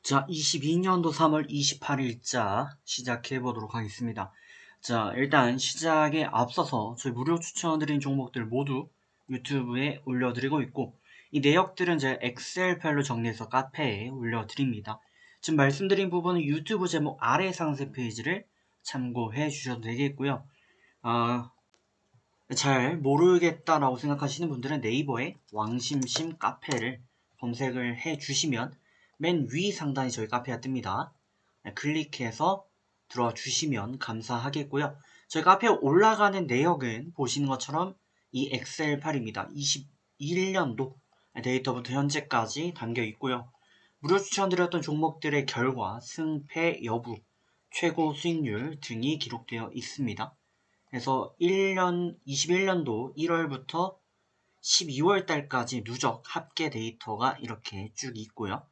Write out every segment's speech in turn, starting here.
자, 22년도 3월 28일자 시작해 보도록 하겠습니다. 자, 일단 시작에 앞서서 저희 무료 추천드린 종목들 모두 유튜브에 올려드리고 있고, 이 내역들은 제가 엑셀 파일로 정리해서 카페에 올려드립니다. 지금 말씀드린 부분은 유튜브 제목 아래 상세 페이지를 참고해 주셔도 되겠고요. 잘 모르겠다라고 생각하시는 분들은 네이버에 왕심심 카페를 검색을 해 주시면 맨 위 상단에 저희 카페가 뜹니다. 클릭해서 들어와 주시면 감사하겠고요. 저희 카페에 올라가는 내역은 보시는 것처럼 이 엑셀 파일입니다. 21년도 데이터부터 현재까지 담겨 있고요. 무료 추천드렸던 종목들의 결과, 승패 여부, 최고 수익률 등이 기록되어 있습니다. 그래서 21년도 1월부터 12월 달까지 누적 합계 데이터가 이렇게 쭉 있고요.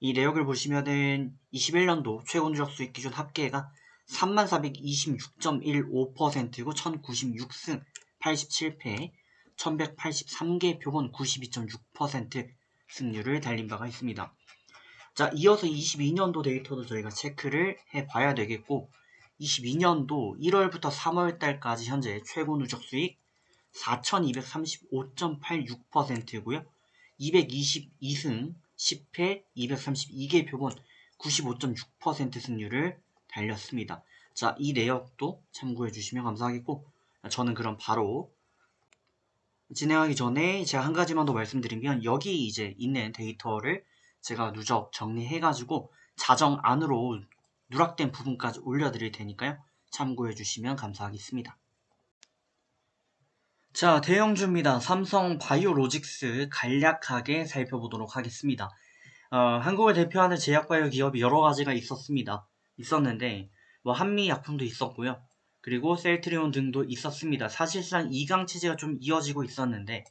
이 내역을 보시면은 21년도 최고 누적 수익 기준 합계가 3426.15%고 1096승 87패 1183개 표본 92.6% 승률을 달린 바가 있습니다. 자, 이어서 22년도 데이터도 저희가 체크를 해봐야 되겠고, 22년도 1월부터 3월달까지 현재 최고 누적 수익 4235.86%고요. 222승 10패 232개 표본 95.6% 승률을 달렸습니다. 자, 이 내역도 참고해 주시면 감사하겠고, 저는 그럼 바로 진행하기 전에 제가 한 가지만 더 말씀드리면, 여기 이제 있는 데이터를 제가 누적 정리해가지고 자정 안으로 누락된 부분까지 올려드릴 테니까요. 참고해 주시면 감사하겠습니다. 자, 대형주입니다. 삼성 바이오로직스 간략하게 살펴보도록 하겠습니다. 한국을 대표하는 제약바이오 기업이 여러 가지가 있었는데, 뭐 한미약품도 있었고요. 그리고 셀트리온 등도 있었습니다. 사실상 2강 체제가 좀 이어지고 있었는데,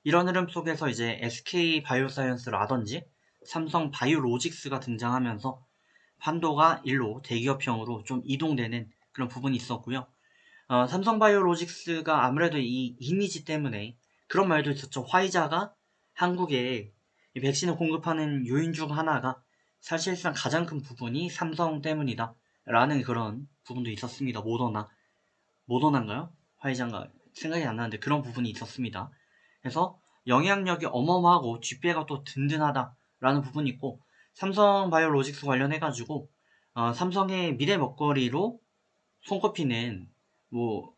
이런 흐름 속에서 이제 SK 바이오사이언스라든지 삼성 바이오로직스가 등장하면서 판도가 일로 대기업형으로 좀 이동되는 그런 부분이 있었고요. 삼성 바이오로직스가 아무래도 이 이미지 때문에 그런 말도 있었죠. 화이자가 한국에 이 백신을 공급하는 요인 중 하나가 사실상 가장 큰 부분이 삼성 때문이다 라는 그런 부분도 있었습니다. 모더나인가요? 화이자인가 생각이 안 나는데 그런 부분이 있었습니다. 그래서 영향력이 어마어마하고 뒷배가 또 든든하다라는 부분이 있고, 삼성 바이오로직스 관련해가지고 삼성의 미래 먹거리로 손꼽히는 뭐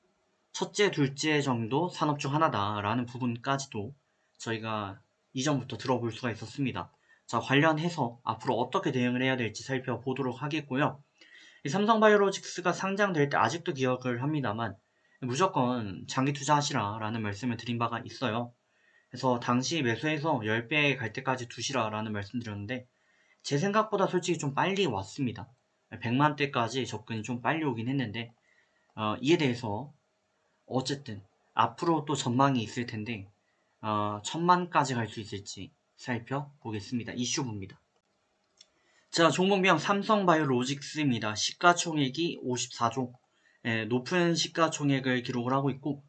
첫째, 둘째 정도 산업 중 하나다라는 부분까지도 저희가 이전부터 들어볼 수가 있었습니다. 자, 관련해서 앞으로 어떻게 대응을 해야 될지 살펴보도록 하겠고요. 이 삼성바이오로직스가 상장될 때 아직도 기억을 합니다만 무조건 장기 투자하시라 라는 말씀을 드린 바가 있어요. 그래서 당시 매수해서 10배 갈 때까지 두시라 라는 말씀 드렸는데, 제 생각보다 솔직히 좀 빨리 왔습니다. 100만대까지 접근이 좀 빨리 오긴 했는데, 이에 대해서 어쨌든 앞으로 또 전망이 있을 텐데 1000만까지 갈 수 있을지 살펴보겠습니다. 이슈부입니다. 자, 종목명 삼성바이오로직스입니다. 시가총액이 54조, 높은 시가총액을 기록을 하고 있고,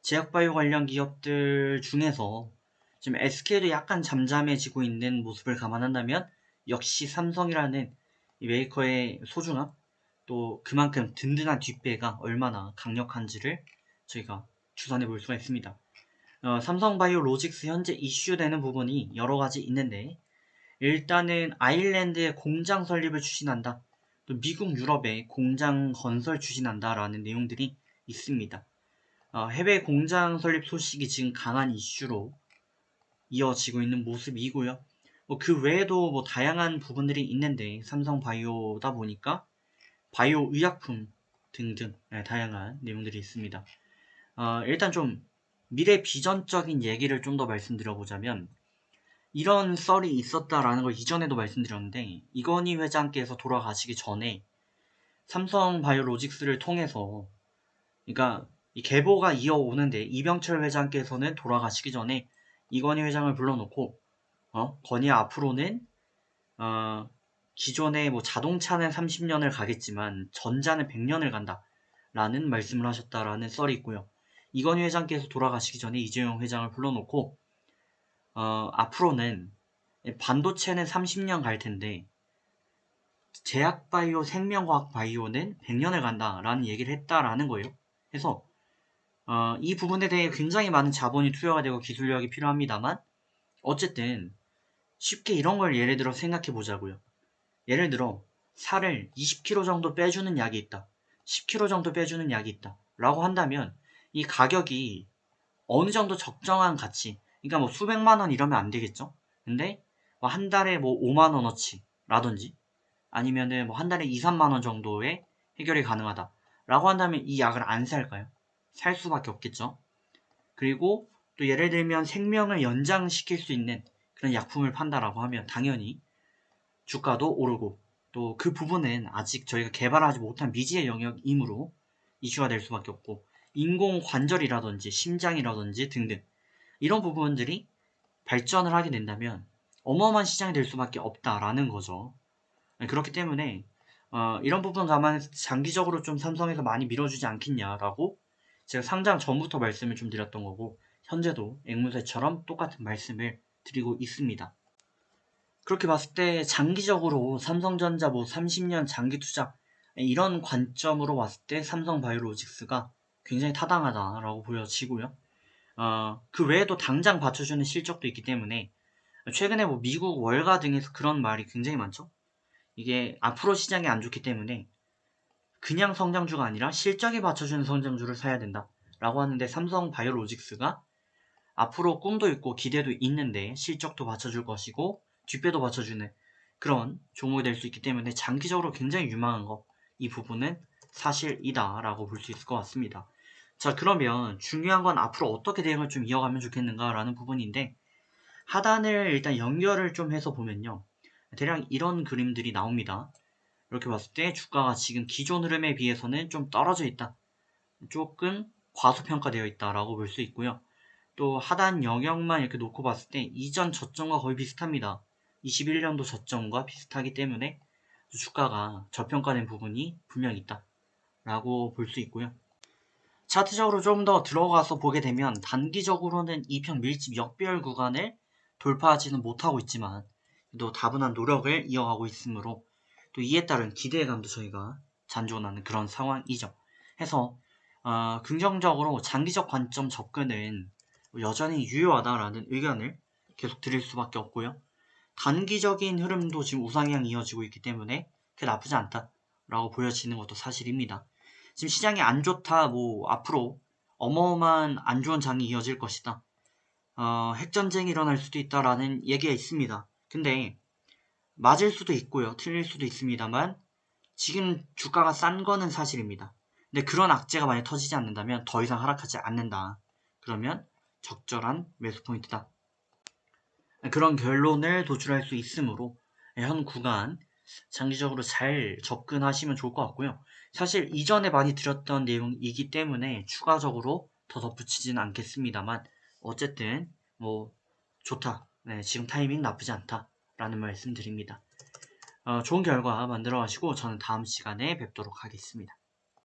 제약바이오 관련 기업들 중에서 지금 SK도 약간 잠잠해지고 있는 모습을 감안한다면 역시 삼성이라는 이 메이커의 소중함, 또 그만큼 든든한 뒷배가 얼마나 강력한지를 저희가 추산해 볼 수가 있습니다. 삼성바이오로직스 현재 이슈되는 부분이 여러 가지 있는데, 일단은 아일랜드에 공장 설립을 추진한다. 또 미국, 유럽에 공장 건설 추진한다라는 내용들이 있습니다. 해외 공장 설립 소식이 지금 강한 이슈로 이어지고 있는 모습이고요. 그 외에도 뭐 다양한 부분들이 있는데, 삼성 바이오다 보니까 바이오 의약품 등등 다양한 내용들이 있습니다. 일단 좀 미래 비전적인 얘기를 좀 더 말씀드려보자면, 이런 썰이 있었다라는 걸 이전에도 말씀드렸는데, 이건희 회장께서 돌아가시기 전에 삼성 바이오로직스를 통해서, 그러니까 이 계보가 이어오는데 이병철 회장께서는 돌아가시기 전에 이건희 회장을 불러놓고 건희야, 앞으로는 기존의 뭐 자동차는 30년을 가겠지만 전자는 100년을 간다 라는 말씀을 하셨다라는 썰이 있고요. 이건희 회장께서 돌아가시기 전에 이재용 회장을 불러놓고 앞으로는 반도체는 30년 갈 텐데 제약바이오, 생명과학 바이오는 100년을 간다라는 얘기를 했다라는 거예요. 그래서 이 부분에 대해 굉장히 많은 자본이 투여가 되고 기술력이 필요합니다만 어쨌든 쉽게 이런 걸 예를 들어 생각해 보자고요. 예를 들어 살을 20kg 정도 빼주는 약이 있다. 10kg 정도 빼주는 약이 있다. 라고 한다면 이 가격이 어느 정도 적정한 가치, 그러니까 뭐 수백만 원 이러면 안 되겠죠? 근데 뭐 한 달에 뭐 5만 원어치 라든지 아니면은 뭐 한 달에 2, 3만 원 정도의 해결이 가능하다. 라고 한다면 이 약을 안 살까요? 살 수밖에 없겠죠? 그리고 또 예를 들면 생명을 연장시킬 수 있는 그런 약품을 판다라고 하면 당연히 주가도 오르고 또 그 부분은 아직 저희가 개발하지 못한 미지의 영역이므로 이슈가 될 수밖에 없고 인공관절이라든지 심장이라든지 등등 이런 부분들이 발전을 하게 된다면 어마어마한 시장이 될 수밖에 없다라는 거죠. 그렇기 때문에 이런 부분 감안해서 장기적으로 좀 삼성에서 많이 밀어주지 않겠냐라고 제가 상장 전부터 말씀을 좀 드렸던 거고 현재도 앵무새처럼 똑같은 말씀을 드리고 있습니다. 그렇게 봤을 때 장기적으로 삼성전자 뭐 30년 장기 투자 이런 관점으로 봤을 때 삼성바이오로직스가 굉장히 타당하다라고 보여지고요. 그 외에도 당장 받쳐주는 실적도 있기 때문에 최근에 뭐 미국 월가 등에서 그런 말이 굉장히 많죠. 이게 앞으로 시장이 안 좋기 때문에 그냥 성장주가 아니라 실적이 받쳐주는 성장주를 사야 된다 라고 하는데 삼성바이오로직스가 앞으로 꿈도 있고 기대도 있는데 실적도 받쳐줄 것이고 뒷배도 받쳐주는 그런 종목이 될 수 있기 때문에 장기적으로 굉장히 유망한 거 이 부분은 사실이다 라고 볼 수 있을 것 같습니다. 자, 그러면 중요한 건 앞으로 어떻게 대응을 좀 이어가면 좋겠는가 라는 부분인데 하단을 일단 연결을 좀 해서 보면요, 대략 이런 그림들이 나옵니다. 이렇게 봤을 때 주가가 지금 기존 흐름에 비해서는 좀 떨어져 있다, 조금 과소평가되어 있다라고 볼 수 있고요. 또 하단 영역만 이렇게 놓고 봤을 때 이전 저점과 거의 비슷합니다. 21년도 저점과 비슷하기 때문에 주가가 저평가된 부분이 분명히 있다 라고 볼 수 있고요. 차트적으로 좀 더 들어가서 보게 되면 단기적으로는 이평 밀집 역배열 구간을 돌파하지는 못하고 있지만 또 다분한 노력을 이어가고 있으므로 또 이에 따른 기대감도 저희가 잔존하는 그런 상황이죠. 해서 긍정적으로 장기적 관점 접근은 여전히 유효하다라는 의견을 계속 드릴 수밖에 없고요. 단기적인 흐름도 지금 우상향 이어지고 있기 때문에 그게 나쁘지 않다라고 보여지는 것도 사실입니다. 지금 시장이 안 좋다, 뭐 앞으로 어마어마한 안 좋은 장이 이어질 것이다, 핵전쟁이 일어날 수도 있다라는 얘기가 있습니다. 근데 맞을 수도 있고요, 틀릴 수도 있습니다만 지금 주가가 싼 거는 사실입니다. 근데 그런 악재가 만약 터지지 않는다면 더 이상 하락하지 않는다. 그러면 적절한 매수 포인트다. 그런 결론을 도출할 수 있으므로 현 구간 장기적으로 잘 접근하시면 좋을 것 같고요. 사실 이전에 많이 드렸던 내용이기 때문에 추가적으로 더 덧붙이지는 않겠습니다만 어쨌든 뭐 좋다, 네, 지금 타이밍 나쁘지 않다 라는 말씀 드립니다. 좋은 결과 만들어 가시고 저는 다음 시간에 뵙도록 하겠습니다.